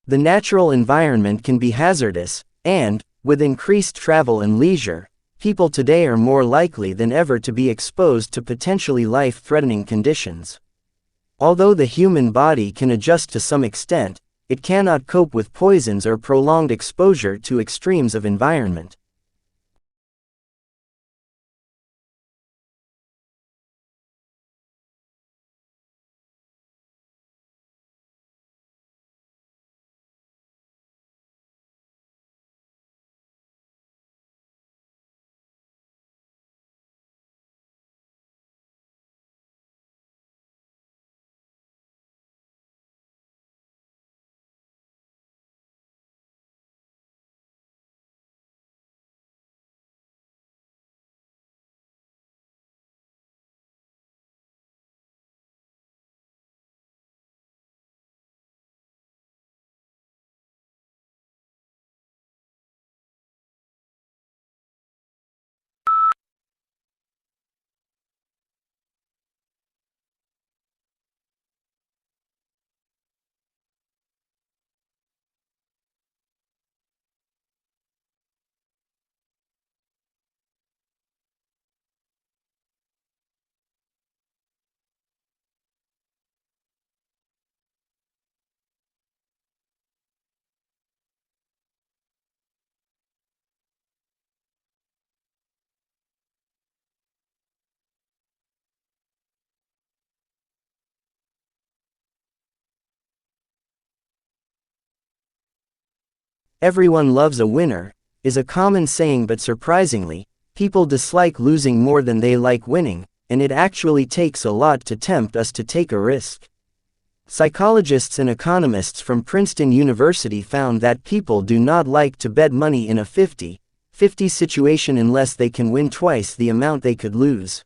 The natural environment can be hazardous, and, with increased travel and leisure, people today are more likely than ever to be exposed to potentially life-threatening conditions. Although the human body can adjust to some extent, it cannot cope with poisons or prolonged exposure to extremes of environment. "Everyone loves a winner" is a common saying, but surprisingly, people dislike losing more than they like winning, and it actually takes a lot to tempt us to take a risk. Psychologists and economists from Princeton University found that people do not like to bet money in a 50-50 situation unless they can win twice the amount they could lose.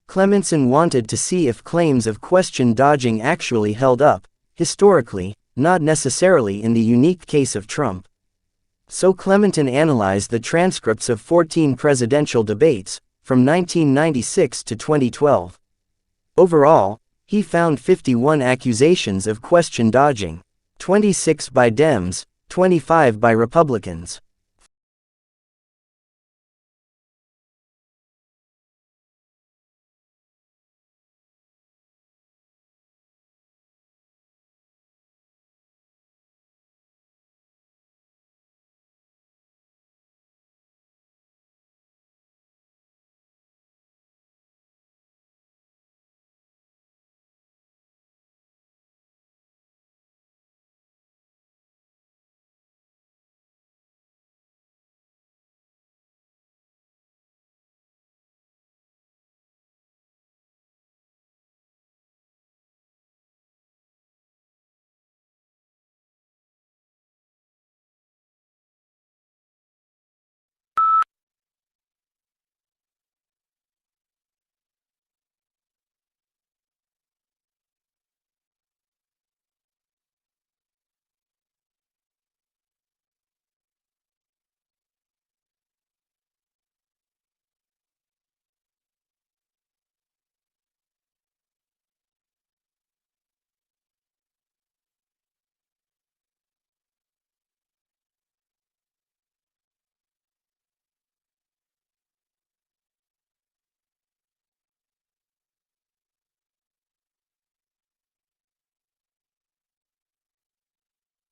Clemenson wanted to see if claims of question dodging actually held up, historically, not necessarily in the unique case of Trump. So Clementon analyzed the transcripts of 14 presidential debates, from 1996 to 2012. Overall, he found 51 accusations of question dodging, 26 by Dems, 25 by Republicans.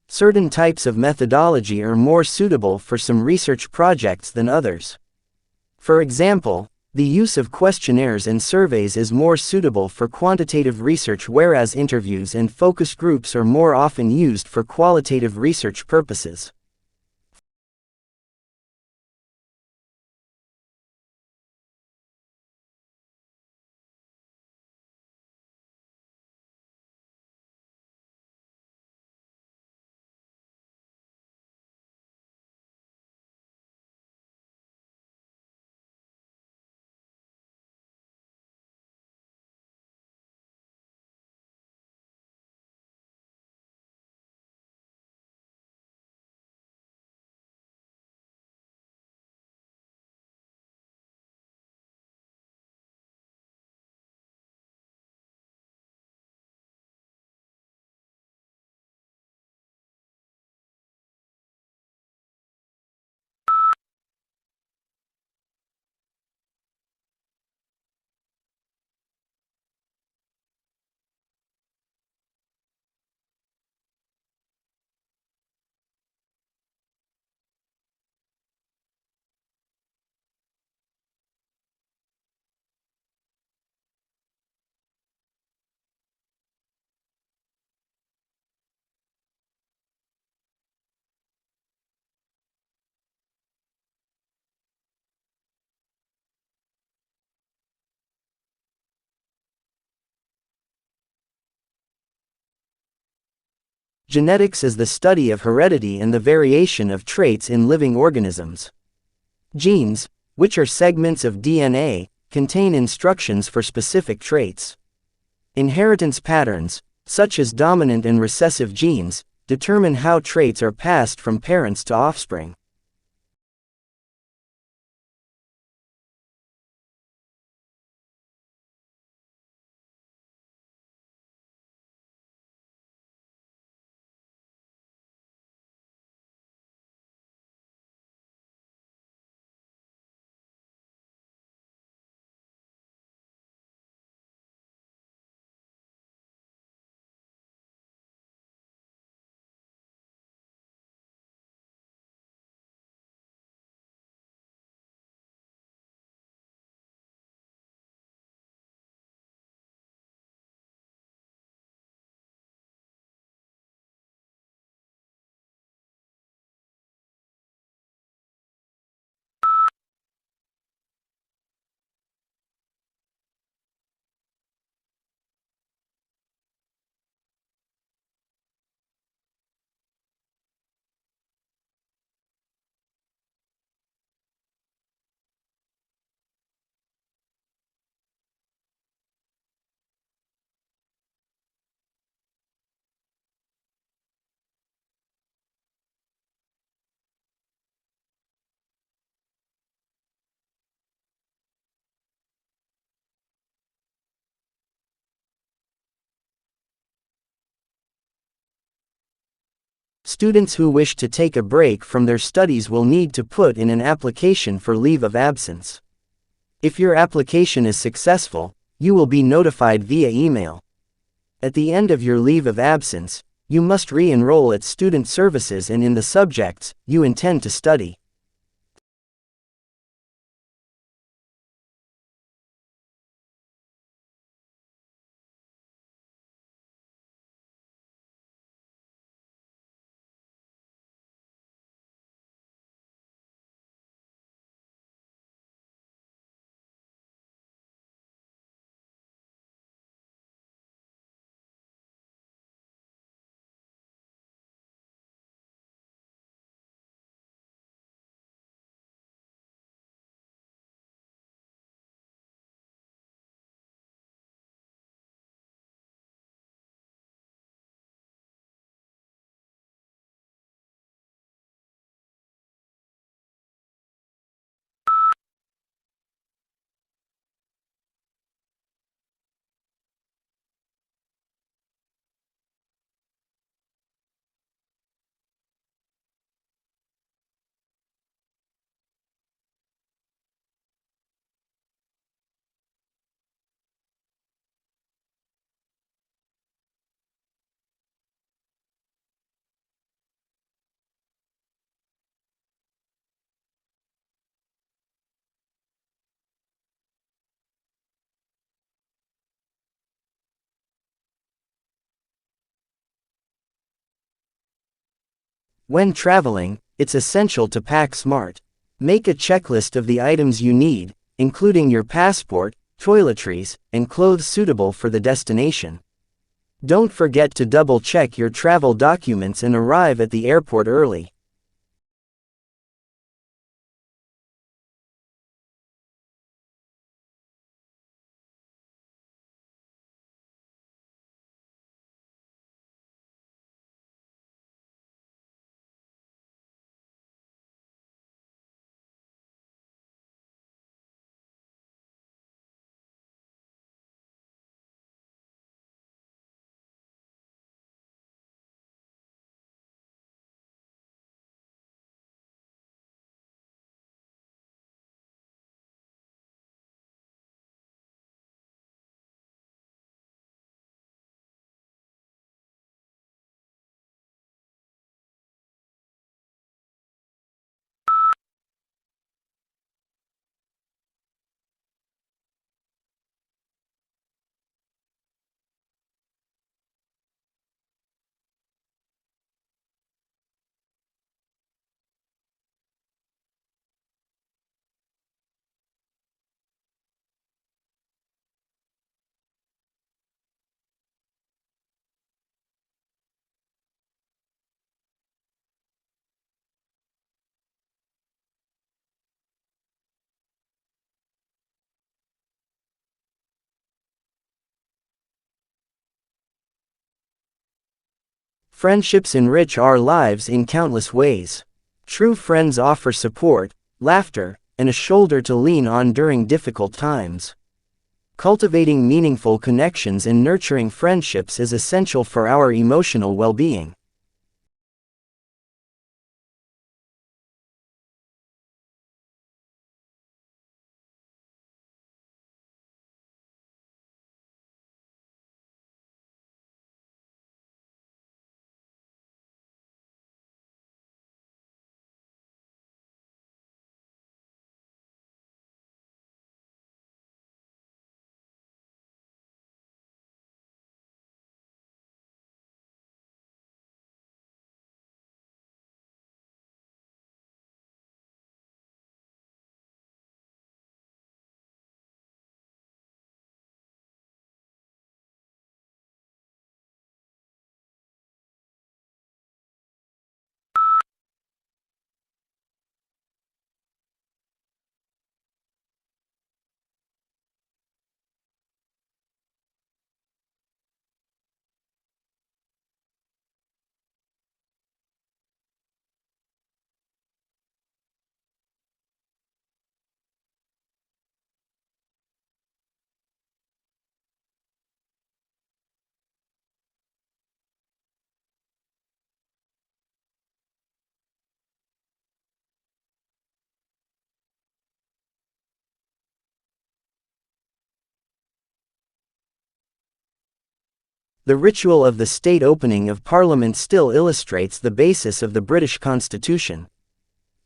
Certain types of methodology are more suitable for some research projects than others. For example, the use of questionnaires and surveys is more suitable for quantitative research, whereas interviews and focus groups are more often used for qualitative research purposes. Genetics is the study of heredity and the variation of traits in living organisms. Genes, which are segments of DNA, contain instructions for specific traits. Inheritance patterns, such as dominant and recessive genes, determine how traits are passed from parents to offspring. Students who wish to take a break from their studies will need to put in an application for leave of absence. If your application is successful, you will be notified via email. At the end of your leave of absence, you must re-enroll at student services and in the subjects you intend to study. When traveling, it's essential to pack smart. Make a checklist of the items you need, including your passport, toiletries, and clothes suitable for the destination. Don't forget to double-check your travel documents and arrive at the airport early. Friendships enrich our lives in countless ways. True friends offer support, laughter, and a shoulder to lean on during difficult times. Cultivating meaningful connections and nurturing friendships is essential for our emotional well-being. the ritual of the state opening of Parliament still illustrates the basis of the British Constitution.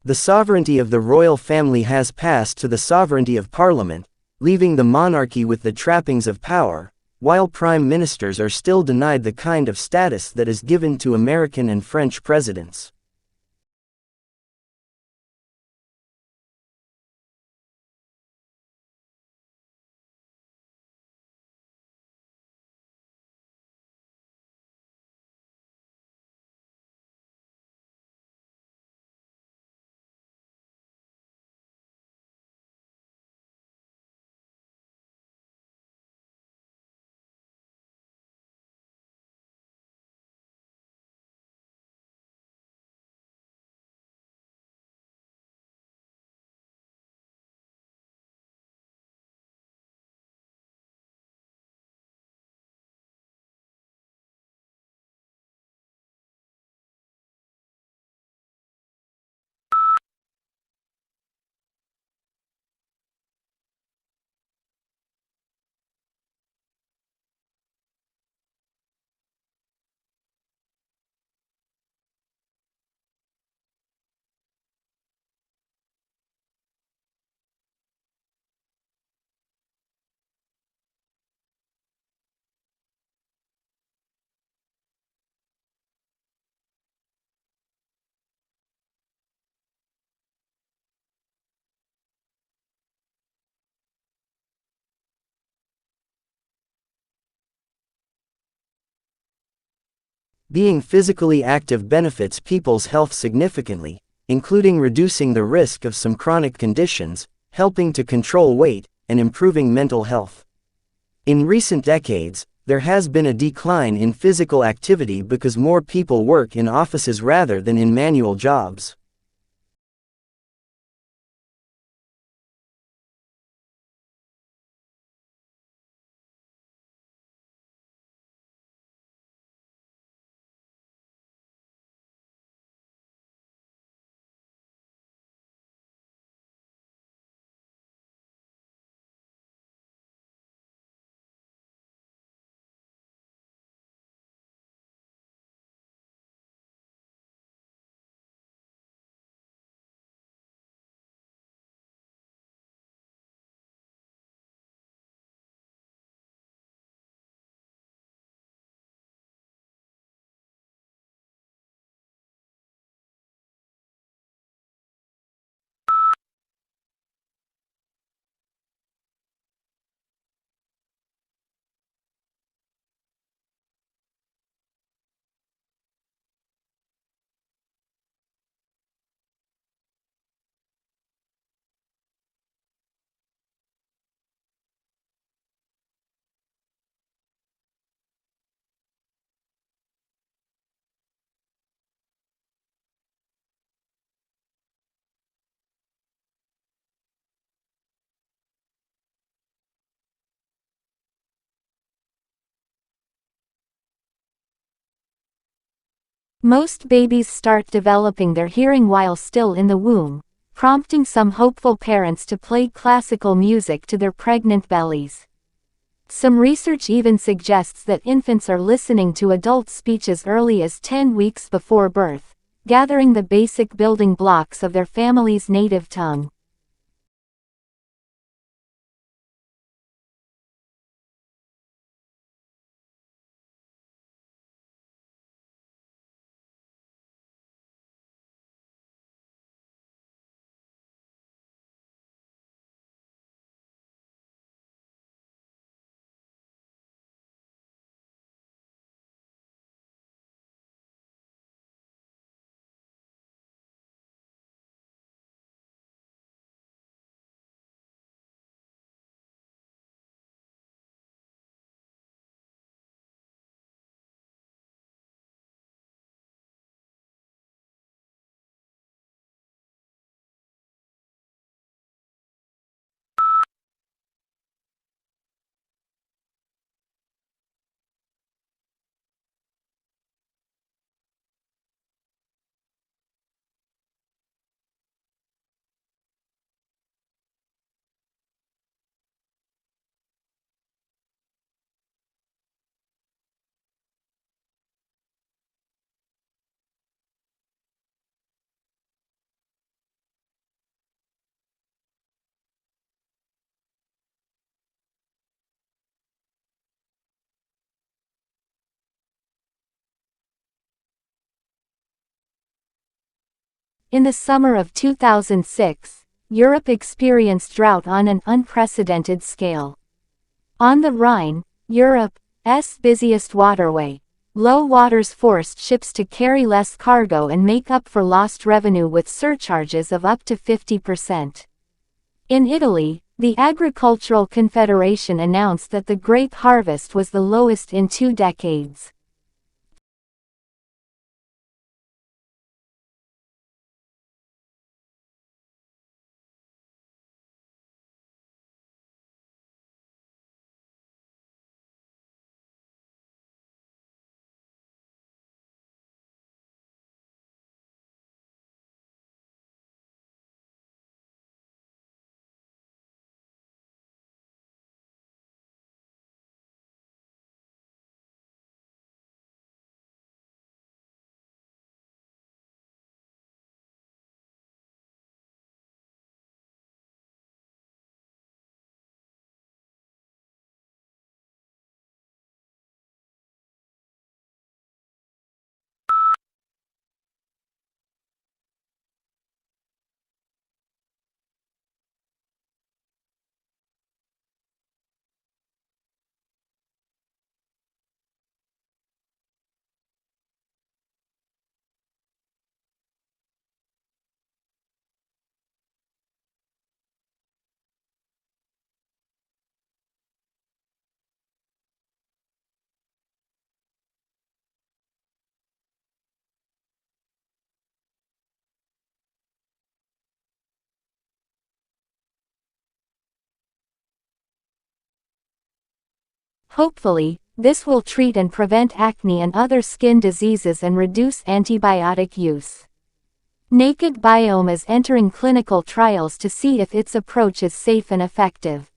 The sovereignty of the royal family has passed to the sovereignty of Parliament, leaving the monarchy with the trappings of power, while prime ministers are still denied the kind of status that is given to American and French presidents. Being physically active benefits people's health significantly, including reducing the risk of some chronic conditions, helping to control weight, and improving mental health. In recent decades, there has been a decline in physical activity because more people work in offices rather than in manual jobs. Most babies start developing their hearing while still in the womb, prompting some hopeful parents to play classical music to their pregnant bellies. Some research even suggests that infants are listening to adult speech as early as 10 weeks before birth, gathering the basic building blocks of their family's native tongue. In the summer of 2006, Europe experienced drought on an unprecedented scale. On the Rhine, Europe's busiest waterway, low waters forced ships to carry less cargo and make up for lost revenue with surcharges of up to 50%. In Italy, the Agricultural Confederation announced that the grape harvest was the lowest in 2 decades. Hopefully, this will treat and prevent acne and other skin diseases and reduce antibiotic use. Naked Biome is entering clinical trials to see if its approach is safe and effective.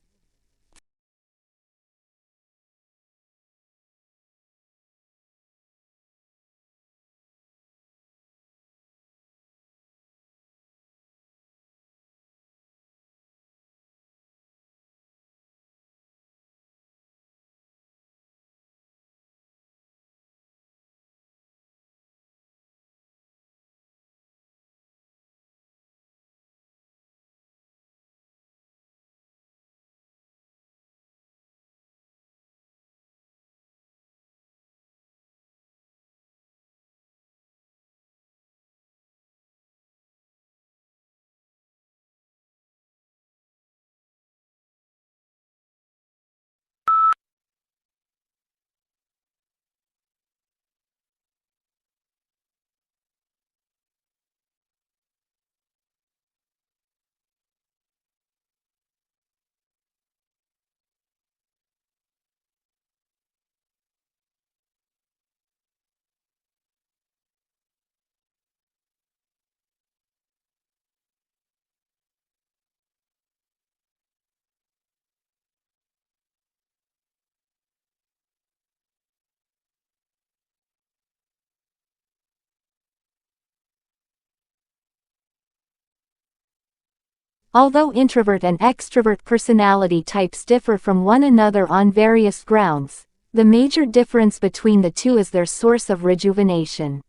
Although introvert and extrovert personality types differ from one another on various grounds, the major difference between the two is their source of rejuvenation.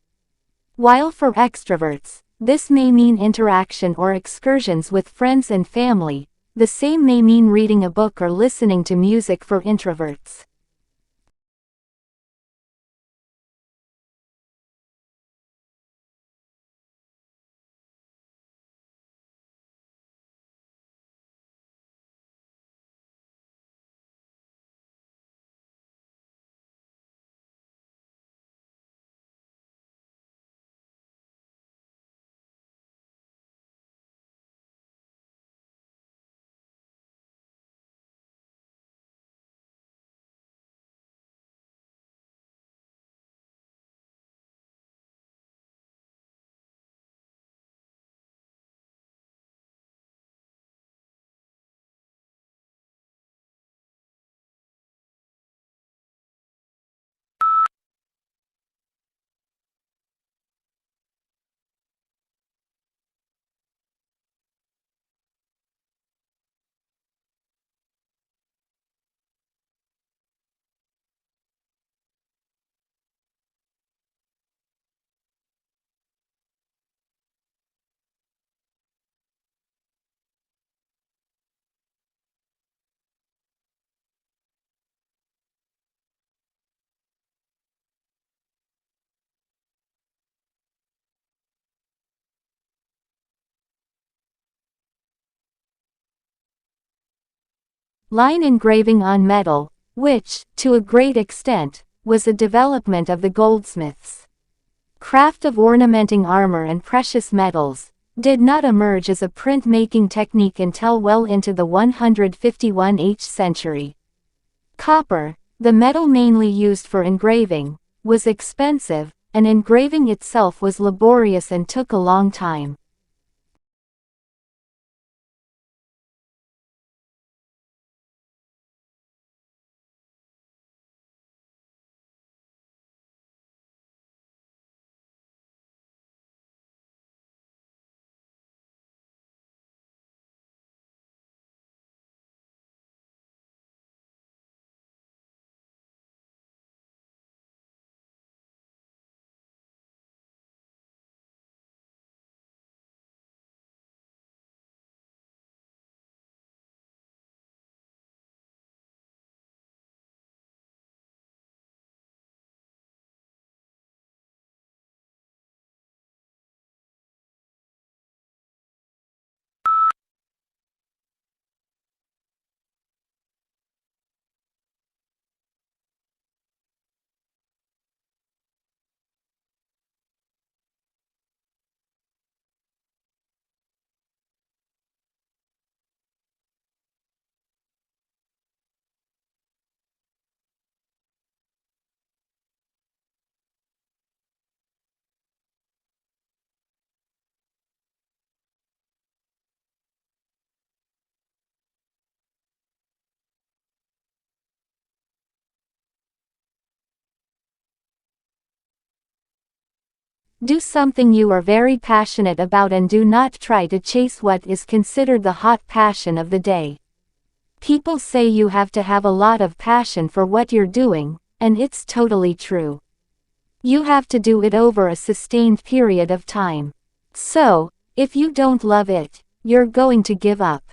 While for extroverts, this may mean interaction or excursions with friends and family, the same may mean reading a book or listening to music for introverts. Line engraving on metal, which, to a great extent, was a development of the goldsmiths. Craft of ornamenting armor and precious metals did not emerge as a printmaking technique until well into the 151th century. Copper, the metal mainly used for engraving, was expensive, and engraving itself was laborious and took a long time. Do something you are very passionate about and do not try to chase what is considered the hot passion of the day. People say you have to have a lot of passion for what you're doing, and it's totally true. You have to do it over a sustained period of time. So, if you don't love it, you're going to give up.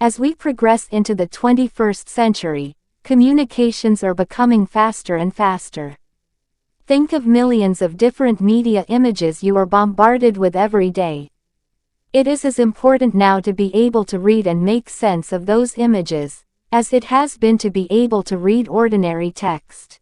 As we progress into the 21st century, communications are becoming faster and faster. Think of millions of different media images you are bombarded with every day. It is as important now to be able to read and make sense of those images, as it has been to be able to read ordinary text.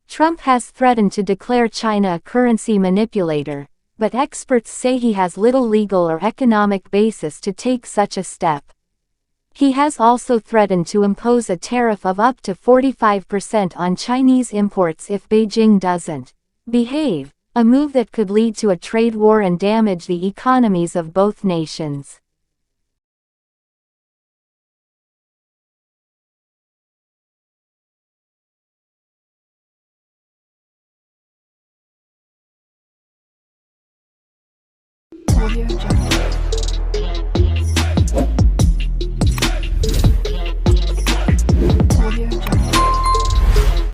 Trump has threatened to declare China a currency manipulator, but experts say he has little legal or economic basis to take such a step. He has also threatened to impose a tariff of up to 45% on Chinese imports if Beijing doesn't behave, a move that could lead to a trade war and damage the economies of both nations. Audio Jungle.